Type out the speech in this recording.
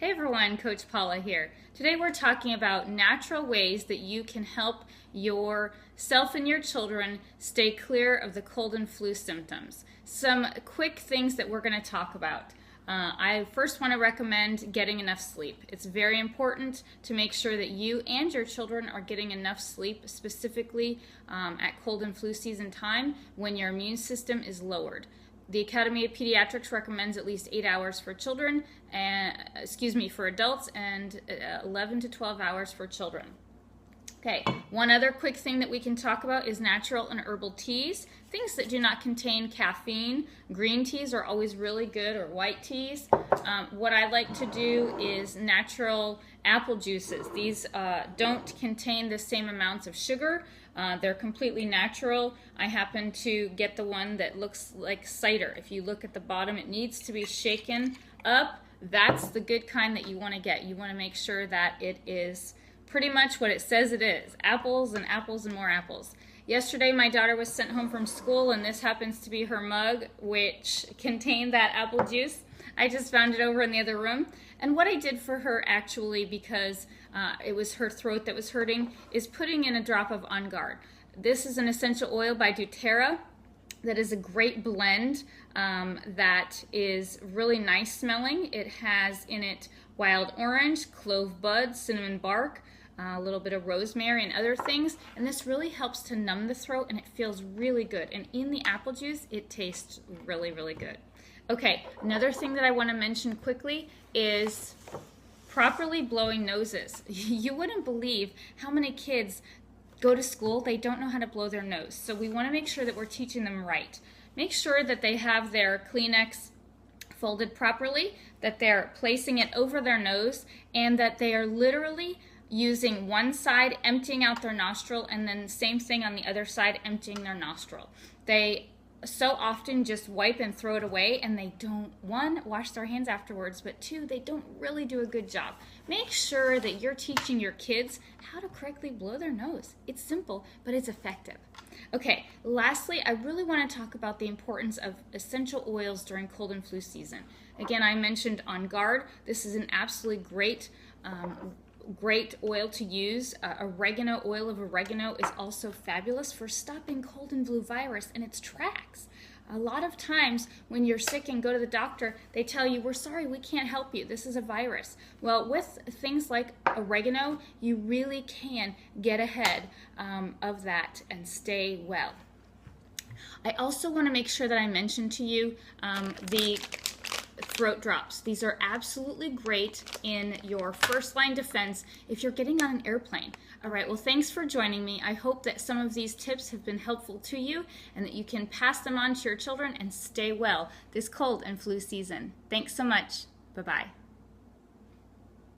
Hey everyone, Coach Paula here. Today we're talking about natural ways that you can help yourself and your children stay clear of the cold and flu symptoms. Some quick things that we're going to talk about. I first want to recommend getting enough sleep. It's very important to make sure that you and your children are getting enough sleep, specifically at cold and flu season time when your immune system is lowered. The Academy of Pediatrics recommends at least 8 hours for children, for adults, and 11 to 12 hours for children. Okay, one other quick thing that we can talk about is natural and herbal teas, things that do not contain caffeine. Green teas are always really good, or white teas. What I like to do is natural apple juices. These don't contain the same amounts of sugar. They're completely natural. I happen to get the one that looks like cider. If you look at the bottom, it needs to be shaken up. That's the good kind that you want to get. You want to make sure that it is pretty much what it says it is. Apples and apples and more apples. Yesterday my daughter was sent home from school, and this happens to be her mug, which contained that apple juice. I just found it over in the other room. And what I did for her, actually, because it was her throat that was hurting, is putting in a drop of On Guard. This is an essential oil by doTERRA that is a great blend that is really nice smelling. It has in it wild orange, clove bud, cinnamon bark, a little bit of rosemary and other things, and this really helps to numb the throat, and it feels really good. And in the apple juice, it tastes really, really good. Okay, another thing that I want to mention quickly is properly blowing noses. You wouldn't believe how many kids go to school, they don't know how to blow their nose. So we want to make sure that we're teaching them right. Make sure that they have their Kleenex folded properly, that they're placing it over their nose, and that they are literally using one side, emptying out their nostril, and then same thing on the other side, emptying their nostril. They so often just wipe and throw it away, and they don't, one, wash their hands afterwards, but two, they don't really do a good job. Make sure that you're teaching your kids how to correctly blow their nose. It's simple, but it's effective. Okay, lastly, I really want to talk about the importance of essential oils during cold and flu season. Again, I mentioned On Guard. This is an absolutely great oil to use. Oil of oregano is also fabulous for stopping cold and flu virus in its tracks. A lot of times when you're sick and go to the doctor, they tell you, we're sorry, we can't help you, this is a virus. Well, with things like oregano, you really can get ahead of that and stay well. I also want to make sure that I mention to you the throat drops. These are absolutely great in your first line defense if you're getting on an airplane. All right, well, thanks for joining me. I hope that some of these tips have been helpful to you and that you can pass them on to your children and stay well this cold and flu season. Thanks so much. Bye-bye.